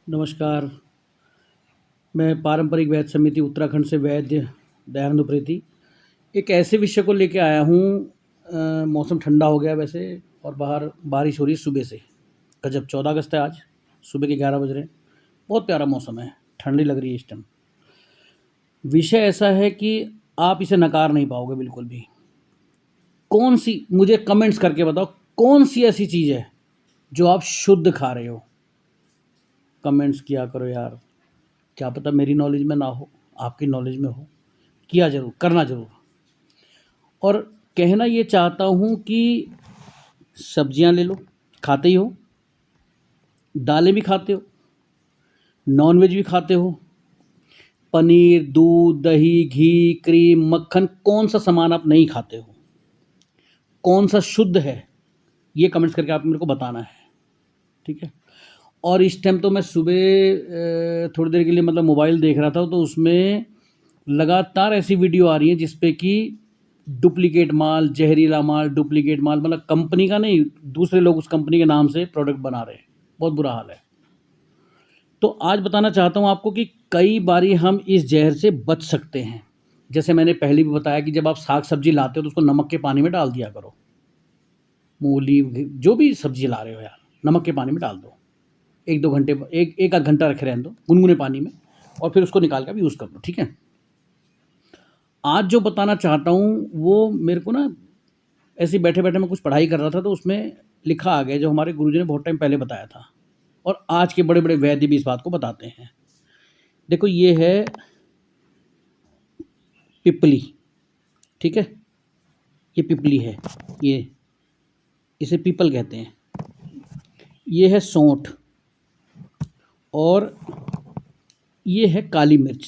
नमस्कार। मैं पारंपरिक वैद्य समिति उत्तराखंड से वैद्य दयानंद उप्रेती एक ऐसे विषय को लेके आया हूँ। मौसम ठंडा हो गया वैसे, और बाहर बारिश हो रही है सुबह से। गजब, 14 अगस्त है आज, सुबह के 11 बज रहे हैं। बहुत प्यारा मौसम है, ठंडी लग रही है इस टाइम। विषय ऐसा है कि आप इसे नकार नहीं पाओगे बिल्कुल भी। कौन सी, मुझे कमेंट्स करके बताओ, कौन सी ऐसी चीज़ है जो आप शुद्ध खा रहे हो? कमेंट्स किया करो यार। क्या पता मेरी नॉलेज में ना हो, आपकी नॉलेज में हो। किया ज़रूर, करना ज़रूर। और कहना ये चाहता हूँ कि सब्जियां ले लो, खाते ही हो, दालें भी खाते हो, नॉनवेज भी खाते हो, पनीर, दूध, दही, घी, क्रीम, मक्खन, कौन सा सामान आप नहीं खाते हो? कौन सा शुद्ध है, ये कमेंट्स करके आप मेरे को बताना है, ठीक है? और इस टाइम तो मैं सुबह थोड़ी देर के लिए मतलब मोबाइल देख रहा था, तो उसमें लगातार ऐसी वीडियो आ रही है जिस पे कि डुप्लीकेट माल, जहरीला माल, डुप्लीकेट माल, मतलब कंपनी का नहीं, दूसरे लोग उस कंपनी के नाम से प्रोडक्ट बना रहे हैं। बहुत बुरा हाल है। तो आज बताना चाहता हूँ आपको कि कई बारी हम इस जहर से बच सकते हैं। जैसे मैंने पहले भी बताया कि जब आप साग सब्जी लाते हो तो उसको नमक के पानी में डाल दिया करो। मूली, जो भी सब्जी ला रहे हो यार, नमक के पानी में डाल दो। एक दो घंटे, एक आध घंटा रखे रहने दो गुनगुने पानी में, और फिर उसको निकाल कर भी यूज़ कर लो, ठीक है? आज जो बताना चाहता हूँ वो मेरे को ना, ऐसे ही बैठे-बैठे मैं कुछ पढ़ाई कर रहा था, तो उसमें लिखा आ गया जो हमारे गुरुजी ने बहुत टाइम पहले बताया था, और आज के बड़े-बड़े वैद्य भी इस बात को बताते हैं। देखो, ये है पिपली, ठीक है? ये पिपली है, ये, इसे पीपल कहते हैं। ये है सौंठ, और ये है काली मिर्च,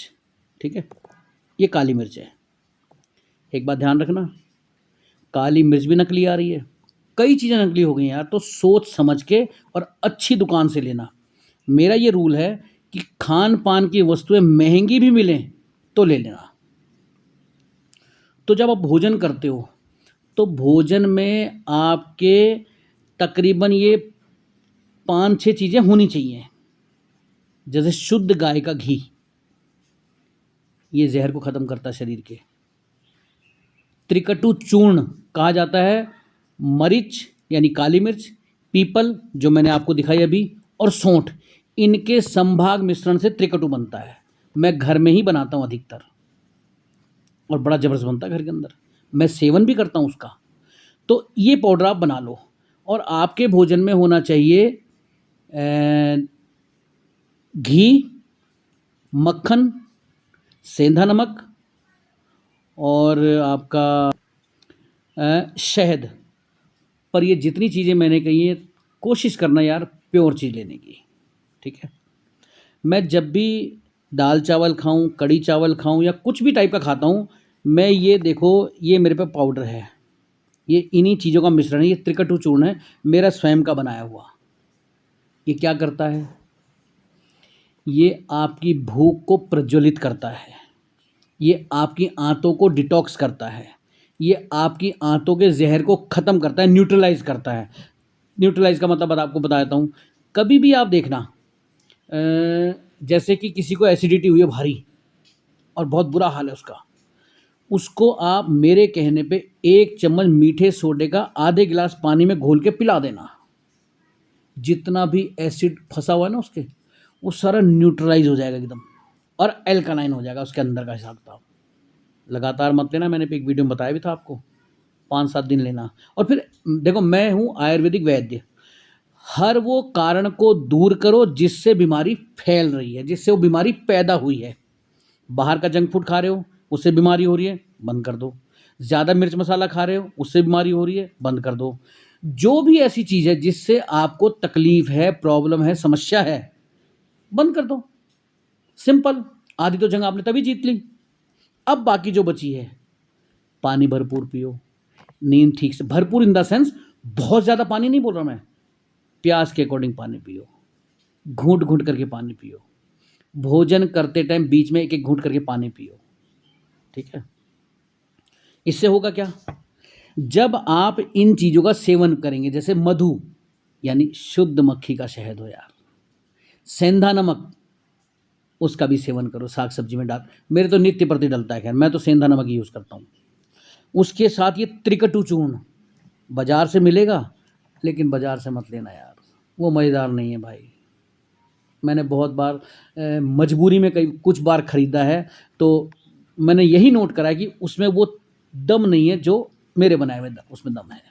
ठीक है? ये काली मिर्च है। एक बात ध्यान रखना, काली मिर्च भी नकली आ रही है, कई चीज़ें नकली हो गई हैं यार, तो सोच समझ के और अच्छी दुकान से लेना। मेरा ये रूल है कि खान पान की वस्तुएं महंगी भी मिलें तो ले लेना। तो जब आप भोजन करते हो तो भोजन में आपके तकरीबन ये 5-6 चीज़ें होनी चाहिए। जैसे शुद्ध गाय का घी, ये जहर को ख़त्म करता है शरीर के। त्रिकटु चूर्ण कहा जाता है, मरीच यानी काली मिर्च, पीपल जो मैंने आपको दिखाई अभी, और सौंठ, इनके संभाग मिश्रण से त्रिकटु बनता है। मैं घर में ही बनाता हूँ अधिकतर, और बड़ा ज़बरदस्त बनता है घर के अंदर। मैं सेवन भी करता हूँ उसका। तो ये पाउडर आप बना लो, और आपके भोजन में होना चाहिए घी, मक्खन, सेंधा नमक, और आपका शहद। पर ये जितनी चीज़ें मैंने कही हैं, कोशिश करना यार प्योर चीज़ लेने की, ठीक है? मैं जब भी दाल चावल खाऊं, कड़ी चावल खाऊं, या कुछ भी टाइप का खाता हूं, मैं ये देखो, ये मेरे पे पाउडर है, ये इन्हीं चीज़ों का मिश्रण है। ये त्रिकटु चूर्ण है, मेरा स्वयं का बनाया हुआ। ये क्या करता है? ये आपकी भूख को प्रज्वलित करता है, ये आपकी आंतों को डिटॉक्स करता है, ये आपकी आंतों के जहर को ख़त्म करता है, न्यूट्रलाइज करता है। न्यूट्रलाइज का मतलब आपको बताता हूँ। कभी भी आप देखना, जैसे कि किसी को एसिडिटी हुई है भारी, और बहुत बुरा हाल है उसका, उसको आप मेरे कहने पे 1 चम्मच मीठे सोडे का आधे गिलास पानी में घोल के पिला देना। जितना भी एसिड फंसा हुआ है ना उसके, वो सारा न्यूट्रलाइज हो जाएगा एकदम, और एल्कालाइन हो जाएगा उसके अंदर का हिसाब किताब। लगातार मत लेना, मैंने एक वीडियो में बताया भी था आपको, 5-7 दिन लेना। और फिर देखो, मैं हूँ आयुर्वेदिक वैद्य। हर वो कारण को दूर करो जिससे बीमारी फैल रही है, जिससे वो बीमारी पैदा हुई है। बाहर का जंक फूड खा रहे हो, उससे बीमारी हो रही है, बंद कर दो। ज़्यादा मिर्च मसाला खा रहे हो, उससे बीमारी हो रही है, बंद कर दो। जो भी ऐसी चीज़ है जिससे आपको तकलीफ है, प्रॉब्लम है, समस्या है, बंद कर दो। सिंपल। आधी तो जंग आपने तभी जीत ली। अब बाकी जो बची है, पानी भरपूर पियो, नींद ठीक से, भरपूर इन द सेंस बहुत ज़्यादा पानी नहीं बोल रहा मैं, प्यास के अकॉर्डिंग पानी पियो, घूंट घूंट करके पानी पियो, भोजन करते टाइम बीच में एक एक घूंट करके पानी पियो, ठीक है? इससे होगा क्या? जब आप इन चीज़ों का सेवन करेंगे, जैसे मधु यानी शुद्ध मक्खी का शहद हो यार, सेंधा नमक, उसका भी सेवन करो, साग सब्जी में डाल। मेरे तो नित्य प्रति डलता है, खैर मैं तो सेंधा नमक ही यूज़ करता हूँ। उसके साथ ये त्रिकटु चूर्ण बाज़ार से मिलेगा, लेकिन बाज़ार से मत लेना यार, वो मज़ेदार नहीं है भाई। मैंने बहुत बार मजबूरी में कई कुछ बार ख़रीदा है, तो मैंने यही नोट करा है कि उसमें वो दम नहीं है जो मेरे बनाए हुए उसमें दम है।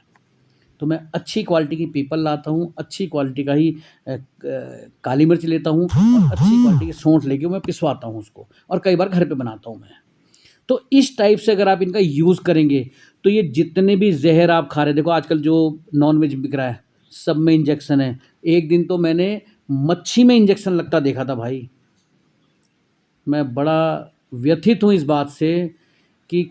तो मैं अच्छी क्वालिटी की पीपल लाता हूँ, अच्छी क्वालिटी का ही काली मिर्च लेता हूँ, और अच्छी क्वालिटी की सौंठ लेके मैं पिसवाता हूँ उसको, और कई बार घर पे बनाता हूँ मैं। तो इस टाइप से अगर आप इनका यूज़ करेंगे, तो ये जितने भी ज़हर आप खा रहे, देखो आजकल जो नॉन-वेज बिक रहा है, सब में इंजेक्शन है। एक दिन तो मैंने मच्छी में इंजेक्शन लगता देखा था भाई। मैं बड़ा व्यथित हूँ इस बात से कि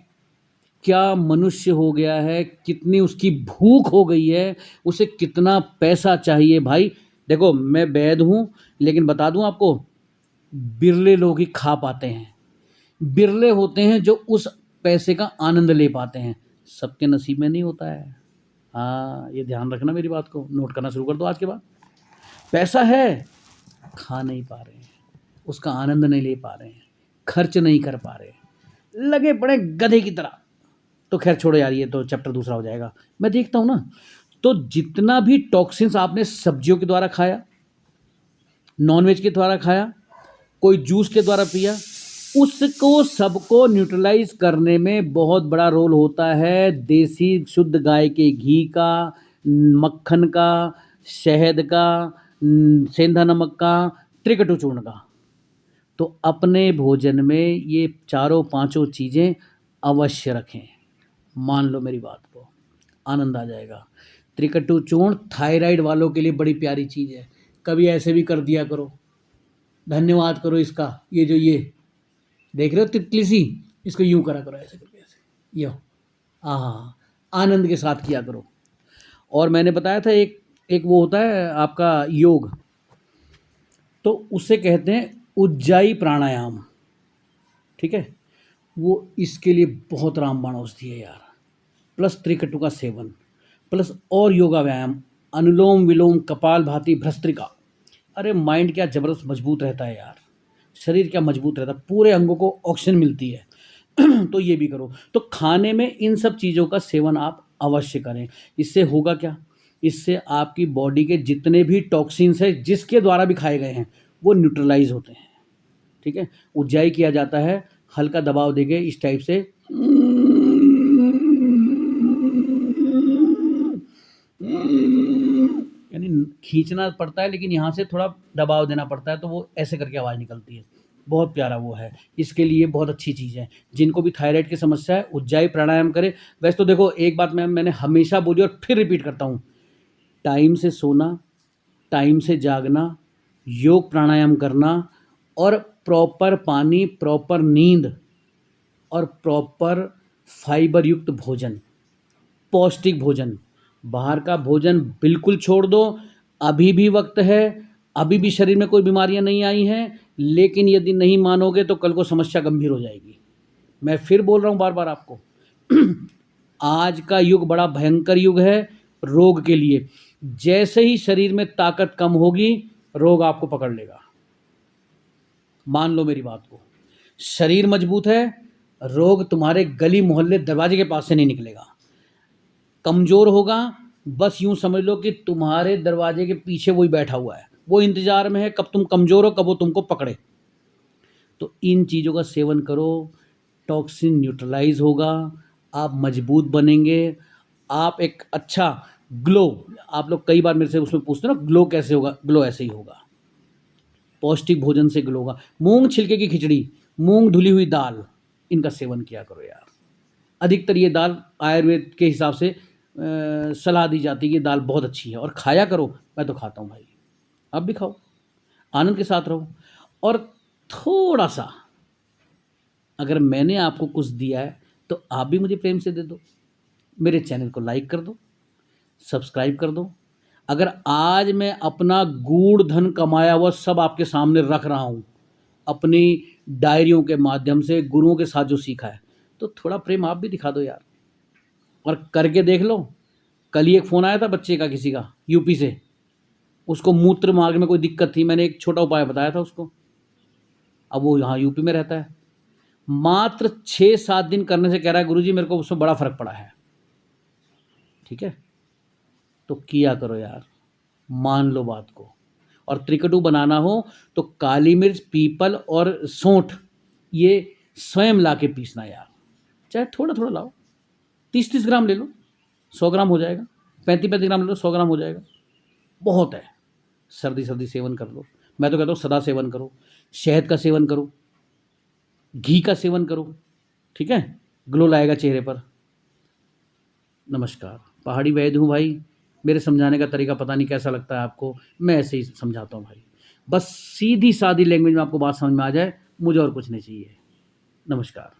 क्या मनुष्य हो गया है, कितनी उसकी भूख हो गई है, उसे कितना पैसा चाहिए भाई। देखो मैं वैद हूँ, लेकिन बता दूँ आपको, बिरले लोग ही खा पाते हैं, बिरले होते हैं जो उस पैसे का आनंद ले पाते हैं, सबके नसीब में नहीं होता है। हाँ, ये ध्यान रखना, मेरी बात को नोट करना शुरू कर दो आज के बाद। पैसा है, खा नहीं पा रहे हैं, उसका आनंद नहीं ले पा रहे हैं, खर्च नहीं कर पा रहे, लगे पड़े गधे की तरह। तो खैर छोड़ो यार, ये तो चैप्टर दूसरा हो जाएगा। मैं देखता हूँ ना, तो जितना भी टॉक्सिन्स आपने सब्जियों के द्वारा खाया, नॉनवेज के द्वारा खाया, कोई जूस के द्वारा पिया, उसको सबको न्यूट्रलाइज करने में बहुत बड़ा रोल होता है देसी शुद्ध गाय के घी का, मक्खन का, शहद का, सेंधा नमक का, त्रिकटु चूर्ण का। तो अपने भोजन में ये चारों पांचों चीज़ें अवश्य रखें, मान लो मेरी बात को, आनंद आ जाएगा। त्रिकटु चूर्ण थायराइड वालों के लिए बड़ी प्यारी चीज़ है, कभी ऐसे भी कर दिया करो, धन्यवाद करो इसका। ये जो ये देख रहे हो तितली सी, इसको यूं करा करो, ऐसे करके, ऐसे यो, हाँ, आनंद के साथ किया करो। और मैंने बताया था एक एक वो होता है आपका योग, तो उसे कहते हैं उज्जाई प्राणायाम, ठीक है, वो इसके लिए बहुत रामबाण औषधि है यार। प्लस त्रिकटु का सेवन, प्लस और योगा व्यायाम, अनुलोम विलोम, कपाल भाती, भस्त्रिका। अरे माइंड क्या ज़बरदस्त मजबूत रहता है यार, शरीर क्या मजबूत रहता है, पूरे अंगों को ऑक्सीजन मिलती है। तो ये भी करो। तो खाने में इन सब चीज़ों का सेवन आप अवश्य करें। इससे होगा क्या, इससे आपकी बॉडी के जितने भी टॉक्सिन्स हैं जिसके द्वारा भी खाए गए हैं, वो न्यूट्रलाइज होते हैं, ठीक है। उज्जाई किया जाता है, हल्का दबाव देके इस टाइप से, यानी खींचना पड़ता है, लेकिन यहाँ से थोड़ा दबाव देना पड़ता है, तो वो ऐसे करके आवाज़ निकलती है। बहुत प्यारा वो है, इसके लिए बहुत अच्छी चीज़ है। जिनको भी थायराइड की समस्या है, उज्जाई प्राणायाम करें। वैसे तो देखो एक बात मैंने हमेशा बोली और फिर रिपीट करता हूँ, टाइम से सोना, टाइम से जागना, योग प्राणायाम करना, और प्रॉपर पानी, प्रॉपर नींद, और प्रॉपर फाइबर युक्त भोजन, पौष्टिक भोजन। बाहर का भोजन बिल्कुल छोड़ दो, अभी भी वक्त है, अभी भी शरीर में कोई बीमारियां नहीं आई हैं, लेकिन यदि नहीं मानोगे तो कल को समस्या गंभीर हो जाएगी। मैं फिर बोल रहा हूँ बार बार आपको, आज का युग बड़ा भयंकर युग है रोग के लिए। जैसे ही शरीर में ताकत कम होगी, रोग आपको पकड़ लेगा, मान लो मेरी बात को। शरीर मजबूत है, रोग तुम्हारे गली मोहल्ले दरवाजे के पास से नहीं निकलेगा। कमज़ोर होगा, बस यूँ समझ लो कि तुम्हारे दरवाजे के पीछे वही बैठा हुआ है, वो इंतज़ार में है कब तुम कमज़ोर हो, कब वो तुमको पकड़े। तो इन चीज़ों का सेवन करो, टॉक्सिन न्यूट्रलाइज होगा, आप मजबूत बनेंगे, आप एक अच्छा ग्लो, आप लोग कई बार मेरे से उसमें पूछते हो ना ग्लो कैसे होगा, ग्लो ऐसे ही होगा, पौष्टिक भोजन से ग्लो होगा। मूंग छिलके की खिचड़ी, मूंग धुली हुई दाल, इनका सेवन किया करो यार। अधिकतर ये दाल आयुर्वेद के हिसाब से सलाह दी जाती है कि दाल बहुत अच्छी है, और खाया करो। मैं तो खाता हूँ भाई, आप भी खाओ, आनंद के साथ रहो। और थोड़ा सा अगर मैंने आपको कुछ दिया है तो आप भी मुझे प्रेम से दे दो, मेरे चैनल को लाइक कर दो, सब्सक्राइब कर दो। अगर आज मैं अपना गूढ़ धन कमाया हुआ सब आपके सामने रख रहा हूँ, अपनी डायरियों के माध्यम से, गुरुओं के साथ जो सीखा है, तो थोड़ा प्रेम आप भी दिखा दो यार, और करके देख लो। कल ही एक फ़ोन आया था बच्चे का, किसी का, यूपी से, उसको मूत्र मार्ग में कोई दिक्कत थी, मैंने एक छोटा उपाय बताया था उसको। अब वो यहाँ यूपी में रहता है, मात्र 6-7 दिन करने से कह रहा है गुरुजी मेरे को उसमें बड़ा फर्क पड़ा है। ठीक है, तो किया करो यार, मान लो बात को। और त्रिकटु बनाना हो तो काली मिर्च, पीपल और सौंठ ये स्वयं ला के पीसना यार, चाहे थोड़ा थोड़ा लाओ, 30-30 ग्राम ले लो, 100 ग्राम हो जाएगा, 35-35 ग्राम ले लो, 100 ग्राम हो जाएगा, बहुत है। सर्दी सर्दी सेवन कर लो, मैं तो कहता हूँ सदा सेवन करो, शहद का सेवन करो, घी का सेवन करो, ठीक है, ग्लो लाएगा चेहरे पर। नमस्कार, पहाड़ी वैद्य हूँ भाई, मेरे समझाने का तरीका पता नहीं कैसा लगता है आपको, मैं ऐसे ही समझाता हूँ भाई, बस सीधी सादी लैंग्वेज में आपको बात समझ में आ जाए, मुझे और कुछ नहीं चाहिए। नमस्कार।